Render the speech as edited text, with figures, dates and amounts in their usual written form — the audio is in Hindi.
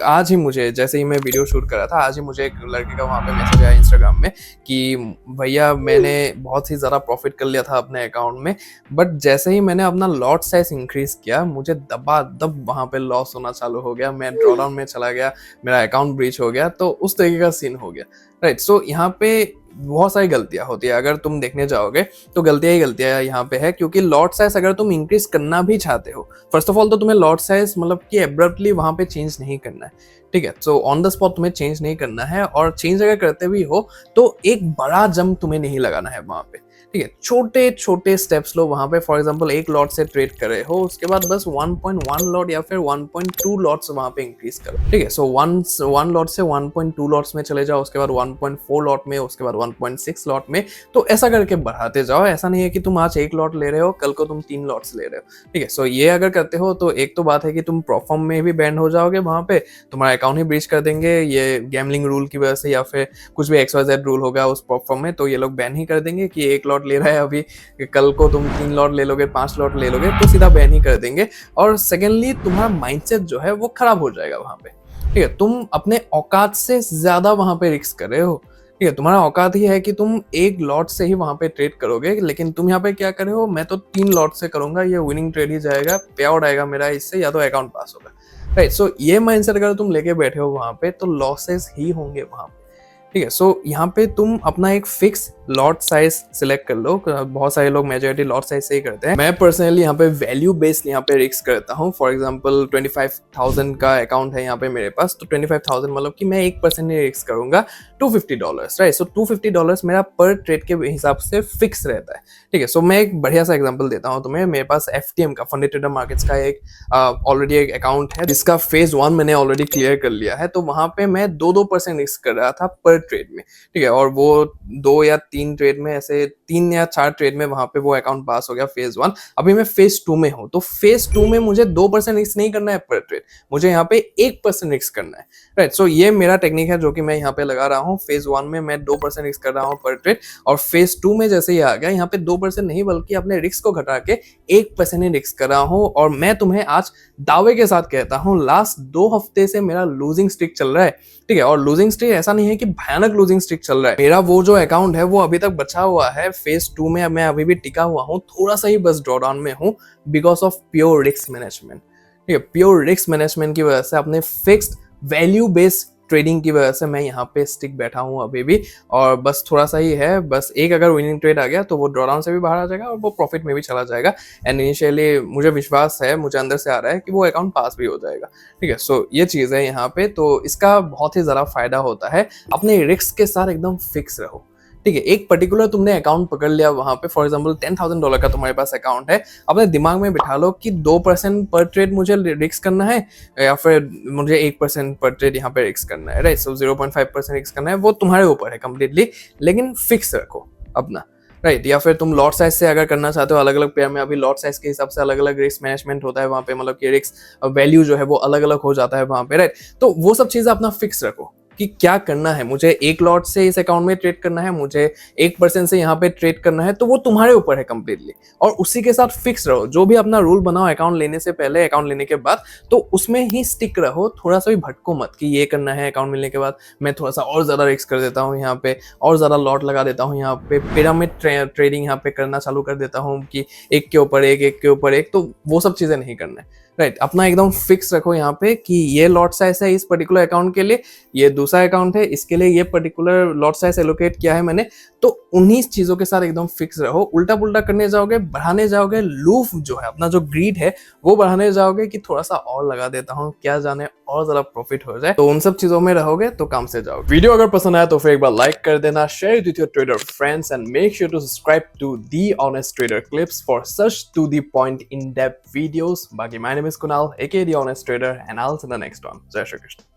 आज ही मुझे, जैसे ही मैं वीडियो शूट कर रहा था, आज ही मुझे एक लड़के का वहाँ पे मैसेज आया इंस्टाग्राम में कि भैया मैंने बहुत ही ज़्यादा प्रॉफिट कर लिया था अपने अकाउंट में, बट जैसे ही मैंने अपना लॉट साइज इंक्रीज किया मुझे दबादब वहाँ पे लॉस होना चालू हो गया, मैं ड्रॉडाउन में चला गया, मेरा अकाउंट ब्रीच हो गया। तो उस तरीके का सीन हो गया, राइट। सो यहाँ पे बहुत सारी गलतियां होती है, अगर तुम देखने जाओगे तो गलतियां ही गलतियां यहाँ पे है, क्योंकि लॉट साइज अगर तुम इंक्रीज करना भी चाहते हो, फर्स्ट ऑफ ऑल तो तुम्हें लॉट साइज मतलब कि एब्रप्टली वहां पे चेंज नहीं करना है, ठीक है। सो ऑन द स्पॉट तुम्हें चेंज नहीं करना है, और चेंज अगर करते भी हो तो एक बड़ा जंप तुम्हें नहीं लगाना है वहां पे, ठीक है। छोटे छोटे स्टेप्स लो वहां पे। फॉर एग्जांपल एक लॉट से ट्रेड कर रहे हो, उसके बाद बस 1.1 लॉट या फिर 1.2 लॉट्स वहां पे इंक्रीज करो, ठीक है। सो वन लॉट से 1.2 लॉट्स में चले जाओ, उसके बाद 1.4 लॉट में, उसके बाद 1.6 लॉट में। तो ऐसा करके बढ़ाते जाओ। ऐसा नहीं है कि तुम आज एक लॉट ले रहे हो, कल को तुम 3 लॉट्स ले रहे हो, ठीक है। सो ये अगर करते हो तो एक तो बात है कि तुम प्रोफॉर्म में भी बैंड हो जाओगे वहां पे, तुम्हारा अकाउंट ही ब्रीच कर देंगे ये गैमलिंग रूल की वजह से, या फिर कुछ भी XYZ रूल होगा उस प्लेटफॉर्म में, तो ये लोग बैन ही कर देंगे कि एक लॉट ले रहा है अभी, कल को तुम 3 लॉट ले लोगे, 5 लॉट ले लोगे, तो सीधा बैन ही कर देंगे। और सेकेंडली तुम्हारा माइंडसेट जो है वो खराब हो जाएगा वहां पे, ठीक है। तुम अपने औकात से ज्यादा वहां पे रिस्क कर रहे हो, ठीक है। तुम्हारा औकात ही है कि तुम एक लॉट से ही वहां पे ट्रेड करोगे, लेकिन तुम यहाँ पे क्या कर रहे हो, मैं तो 3 लॉट से करूंगा, ये विनिंग ट्रेड ही जाएगा, पे आउट आएगा मेरा इससे, या तो अकाउंट पास होगा, राइट। सो ये माइंडसेट अगर तुम लेके बैठे हो वहां पे, तो लॉसेस ही होंगे वहां पे, ठीक है। सो यहाँ पे तुम अपना एक फिक्स लॉट साइज सिलेक्ट कर लो। बहुत सारे लोग मेजोरिटी लॉट साइज से ही करते हैं। मैं पर्सनली यहाँ पे वैल्यू बेस्ड यहाँ पे रिस्क करता हूँ। फॉर एग्जांपल 25,000 का अकाउंट है यहाँ पे मेरे पास, तो 25,000 मतलब कि मैं 1% ही रिस्क करूंगा, $250, राइट। सो $250 मेरा पर ट्रेड के हिसाब से फिक्स रहता है, ठीक है। सो मैं एक बढ़िया सा एग्जाम्पल देता हूँ तुम्हें। मेरे पास FTM का, फंडे ट्रेडर मार्केट्स का एक ऑलरेडी एक अकाउंट है, जिसका फेज 1 मैंने ऑलरेडी क्लियर कर लिया है। तो वहां पे मैं 2% रिस्क कर रहा था पर ट्रेड में, ठीक है। और वो 2 या 3 ट्रेड में, ऐसे 3 या 4 ट्रेड में वहां पे वो अकाउंट पास हो गया फेज 1। अभी मैं फेज 2 में हूँ, तो फेज 2 में मुझे 2% रिस्क नहीं करना है पर ट्रेड, मुझे यहाँ पे 1% रिस्क करना है, राइट। सो ये मेरा टेक्निक है जो कि मैं यहाँ पे लगा रहा हूँ। फेज 1 में मैं 2% रिस्क कर रहा हूँ पर ट्रेड, और फेज 2 में जैसे ही आ गया यहाँ पे 2% नहीं बल्कि अपने रिस्क को घटा के 1% ही रिस्क कर रहा हूँ। और मैं तुम्हें आज दावे के साथ कहता हूँ, लास्ट 2 हफ्ते से मेरा लूजिंग स्ट्रिक चल रहा है, ठीक है। और लूजिंग स्ट्रिक ऐसा नहीं है कि भयानक लूजिंग स्ट्रिक चल रहा है, मेरा वो जो अकाउंट है वो अभी तक बचा हुआ है। फेज 2 में मैं अभी भी टिका हुआ हूँ, थोड़ा सा ही बस ड्रॉडाउन में हूँ, because of pure risk management, ठीक है। प्योर रिस्क मैनेजमेंट की वजह से, अपने फिक्स्ड वैल्यू बेस्ड ट्रेडिंग की वजह से मैं यहाँ पे स्टिक बैठा हूँ अभी भी। और बस थोड़ा सा ही है, बस एक अगर विनिंग ट्रेड आ गया तो वो ड्रॉडाउन से भी बाहर आ जाएगा और वो प्रॉफिट में भी चला जाएगा। एंड इनिशियली मुझे विश्वास है, मुझे अंदर से आ रहा है कि वो अकाउंट पास भी हो जाएगा, ठीक है। सो ये चीज़ है यहाँ पे, तो इसका बहुत ही ज़्यादा फायदा होता है। अपने रिस्क के साथ एकदम फिक्स रहो, ठीक है। एक पर्टिकुलर तुमने अकाउंट पकड़ लिया वहां पे, फॉर एग्जांपल $10,000 का तुम्हारे पास अकाउंट है, अपने दिमाग में बिठा लो कि 2% पर ट्रेड मुझे रिस्क करना है, या फिर मुझे 1% पर ट्रेड यहाँ पे रिस्क करना है, राइट। सो 0.5% रिस्क करना है, वो तुम्हारे ऊपर है कंप्लीटली, लेकिन फिक्स रखो अपना, राइट। या फिर तुम लॉट साइज से अगर करना चाहते हो, अलग अलग पेयर में अभी लॉट साइज के हिसाब से अलग अलग रिस्क मैनेजमेंट होता है वहां पे, मतलब कि रिस्क वैल्यू जो है वो अलग अलग हो जाता है वहां पे, राइट। तो वो सब चीजें अपना फिक्स रखो कि क्या करना है, मुझे एक लॉट से इस अकाउंट में ट्रेड करना है, मुझे 1% से यहाँ पे ट्रेड करना है, तो वो तुम्हारे ऊपर है कंप्लीटली। और उसी के साथ फिक्स रहो, जो भी अपना रूल बनाओ अकाउंट लेने से पहले, अकाउंट लेने के बाद, तो उसमें ही स्टिक रहो। थोड़ा सा भी भटको मत कि ये करना है अकाउंट मिलने के बाद मैं थोड़ा सा और ज्यादा रिस्क कर देता हूँ यहाँ पे, और ज्यादा लॉट लगा देता हूँ यहाँ पे, पिरामिड ट्रेडिंग यहाँ पे करना चालू कर देता हूँ कि एक के ऊपर एक, एक के ऊपर एक। तो वो सब चीजें नहीं करना है, राइट। अपना एकदम फिक्स रखो यहाँ पे कि ये लॉट साइज है इस पर्टिकुलर अकाउंट के लिए, ये दूसरा अकाउंट है इसके लिए ये पर्टिकुलर लॉट साइज एलोकेट किया है मैंने। तो उन्हीं चीजों के साथ एकदम फिक्स रहो। उल्टा पुल्टा करने जाओगे, बढ़ाने जाओगे, लूफ जो है अपना, जो ग्रीड है वो बढ़ाने जाओगे कि थोड़ा सा और लगा देता हूँ, क्या जाने और ज्यादा प्रॉफिट हो जाए, तो उन सब चीजों में रहोगे तो काम से जाओगे। वीडियो अगर पसंद आया तो फिर एक बार लाइक कर देना, share with your trader friends, and make sure to subscribe to the honest trader clips for such to the point in depth videos. बाकी my name is Kunal aka the honest trader, and I will see you in the next one. जय श्री कृष्ण।